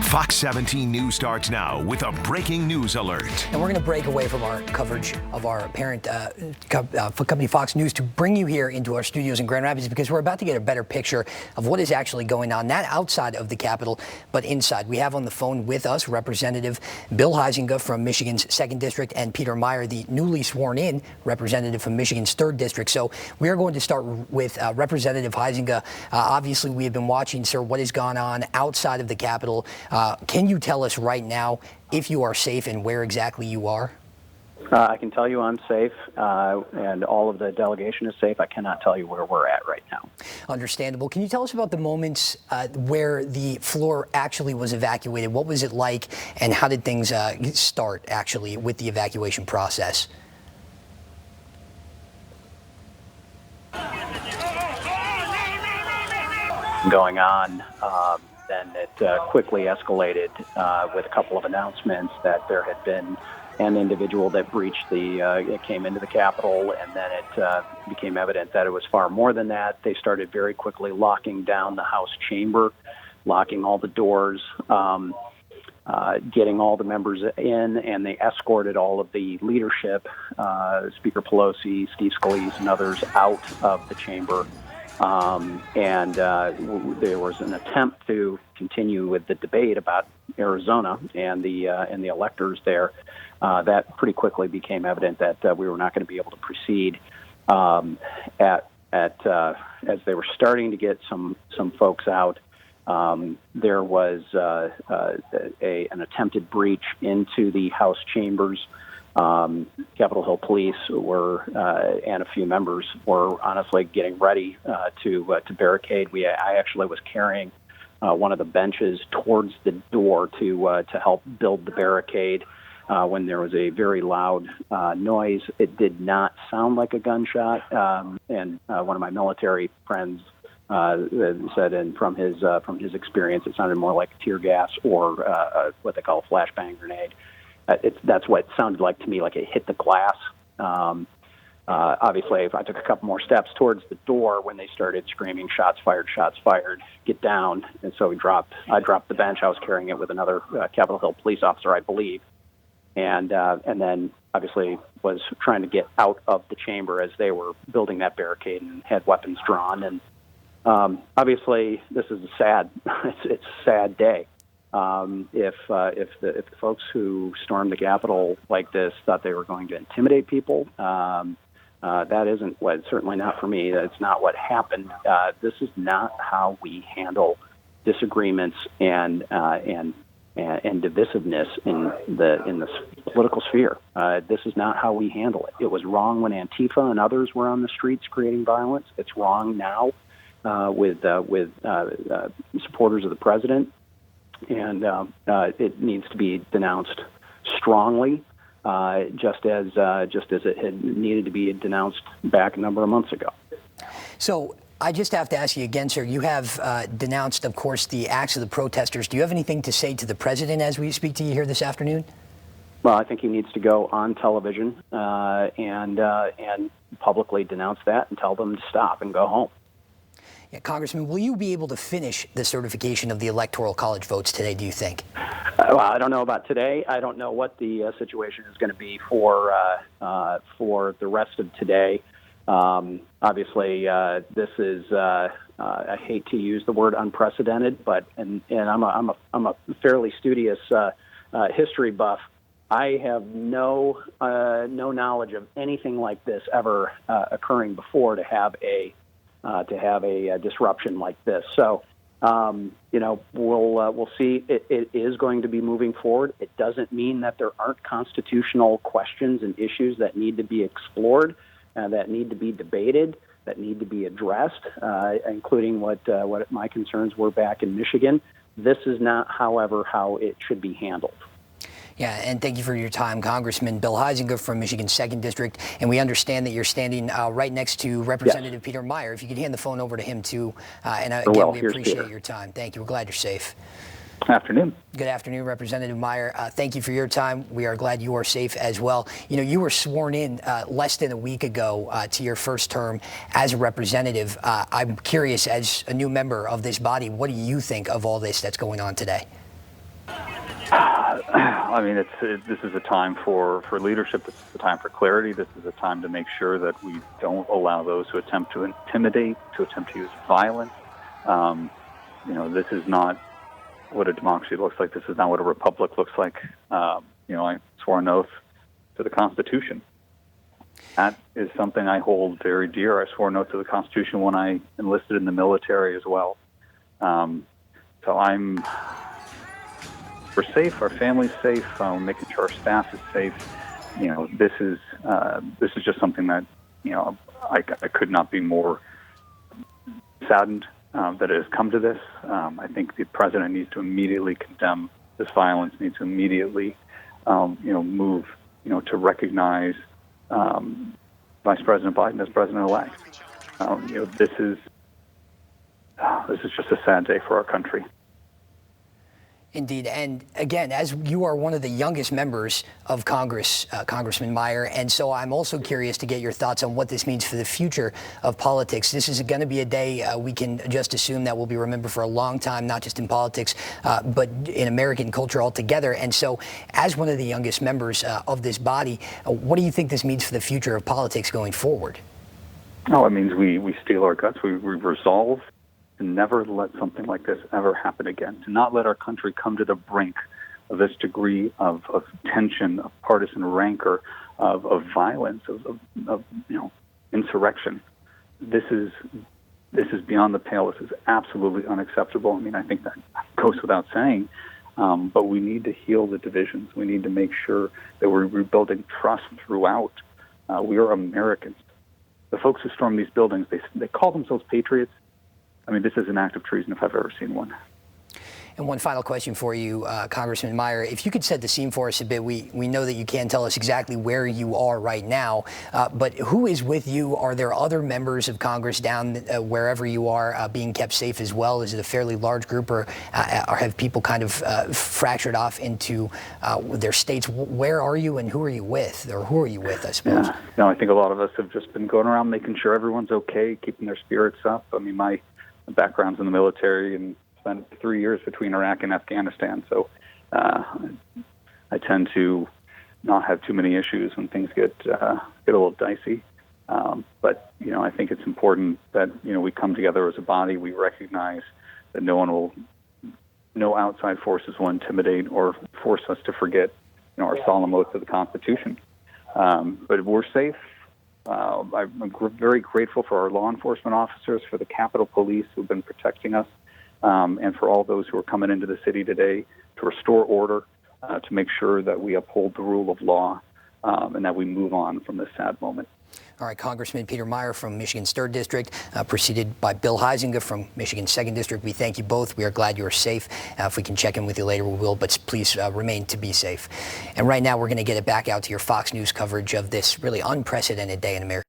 Fox 17 News starts now with a breaking news alert. And we're going to break away from our coverage of our parent company Fox News to bring you here into our studios in Grand Rapids, because we're about to get a better picture of what is actually going on, not outside of the Capitol, but inside. We have on the phone with us Representative Bill Huizenga from Michigan's 2nd District and Peter Meijer, the newly sworn in representative from Michigan's 3rd District. So we are going to start with Representative Huizenga. Obviously, we have been watching, sir, what has gone on outside of the Capitol. Can you tell us right now if you are safe and where exactly you are? I can tell you I'm safe, and all of the delegation is safe. I cannot tell you where we're at right now. Understandable. Can you tell us about the moments where the floor actually was evacuated? What was it like, and how did things start, actually, with the evacuation process? Going on, then it quickly escalated with a couple of announcements that there had been an individual that breached it came into the Capitol, and then it became evident that it was far more than that. They started very quickly locking down the House chamber, locking all the doors, getting all the members in, and they escorted all of the leadership, Speaker Pelosi, Steve Scalise, and others out of the chamber. There was an attempt to continue with the debate about Arizona and the electors there. That pretty quickly became evident that we were not going to be able to proceed. As they were starting to get some folks out, there was an attempted breach into the House chambers. Capitol Hill Police and a few members were honestly getting ready to barricade. I actually was carrying one of the benches towards the door to help build the barricade when there was a very loud noise. It did not sound like a gunshot, and one of my military friends said, and from his experience, it sounded more like tear gas or what they call a flashbang grenade. That's what it sounded like to me, like it hit the glass. Obviously, if I took a couple more steps towards the door when they started screaming, shots fired, get down. And so I dropped the bench. I was carrying it with another Capitol Hill police officer, I believe. And then obviously was trying to get out of the chamber as they were building that barricade and had weapons drawn. And obviously, this is it's a sad day. If the folks who stormed the Capitol like this thought they were going to intimidate people, that isn't certainly not for me. That's not what happened. This is not how we handle disagreements and divisiveness in the political sphere. This is not how we handle it. It was wrong when Antifa and others were on the streets creating violence. It's wrong now with supporters of the president. And it needs to be denounced strongly, just as it had needed to be denounced back a number of months ago. So I just have to ask you again, sir. You have denounced, of course, the acts of the protesters. Do you have anything to say to the president as we speak to you here this afternoon? Well, I think he needs to go on television and publicly denounce that and tell them to stop and go home. Yeah, Congressman, will you be able to finish the certification of the Electoral College votes today, do you think? Well, I don't know about today. I don't know what the situation is going to be for the rest of today. Obviously, this is I hate to use the word unprecedented, but and I'm a fairly studious history buff. I have no knowledge of anything like this ever occurring before to have a disruption like this. So, we'll see. It is going to be moving forward. It doesn't mean that there aren't constitutional questions and issues that need to be explored, that need to be debated, that need to be addressed, including what my concerns were back in Michigan. This is not, however, how it should be handled. Yeah, and thank you for your time, Congressman Bill Huizenga from Michigan's 2nd District. And we understand that you're standing right next to Representative Peter Meijer. If you could hand the phone over to him, too. And again, we appreciate your time. Thank you. We're glad you're safe. Afternoon. Good afternoon, Representative Meijer. Thank you for your time. We are glad you are safe as well. You know, you were sworn in less than a week ago to your first term as a representative. I'm curious, as a new member of this body, what do you think of all this that's going on today? I mean, this is a time for leadership. This is a time for clarity. This is a time to make sure that we don't allow those who attempt to intimidate, to attempt to use violence. This is not what a democracy looks like. This is not what a republic looks like. I swore an oath to the Constitution. That is something I hold very dear. I swore an oath to the Constitution when I enlisted in the military as well. We're safe. Our family's safe. We're making sure our staff is safe. This is just something that I could not be more saddened that it has come to this. I think the president needs to immediately condemn this violence. Needs to immediately move to recognize Vice President Biden as president-elect. This is just a sad day for our country. Indeed. And again, as you are one of the youngest members of Congress, Congressman Meijer, and so I'm also curious to get your thoughts on what this means for the future of politics. This is going to be a day we can just assume that will be remembered for a long time, not just in politics, but in American culture altogether. And so as one of the youngest members of this body, what do you think this means for the future of politics going forward? Oh, it means we steel our guts. We resolve to never let something like this ever happen again, to not let our country come to the brink of this degree of tension, of partisan rancor, of violence, of insurrection. This is beyond the pale. This is absolutely unacceptable. I mean, I think that goes without saying, but we need to heal the divisions. We need to make sure that we're rebuilding trust throughout. We are Americans. The folks who stormed these buildings, they call themselves patriots. I mean, this is an act of treason if I've ever seen one. And one final question for you, Congressman Meijer. If you could set the scene for us a bit, we know that you can't tell us exactly where you are right now, but who is with you? Are there other members of Congress down wherever you are being kept safe as well? Is it a fairly large group, or have people kind of fractured off into their states? Where are you and who are you with, or who are you with, I suppose? Yeah. No, I think a lot of us have just been going around making sure everyone's okay, keeping their spirits up. I mean, my background's in the military and spent 3 years between Iraq and Afghanistan, so I tend to not have too many issues when things get a little dicey. But I think it's important that we come together as a body. We recognize that no outside forces will intimidate or force us to forget our solemn oath to the Constitution. But we're safe. I'm very grateful for our law enforcement officers, for the Capitol Police who've been protecting us, and for all those who are coming into the city today to restore order, to make sure that we uphold the rule of law, and that we move on from this sad moment. All right, Congressman Peter Meijer from Michigan's 3rd District, preceded by Bill Huizenga from Michigan's 2nd District. We thank you both. We are glad you are safe. If we can check in with you later, we will, but please remain to be safe. And right now, we're going to get it back out to your Fox News coverage of this really unprecedented day in America.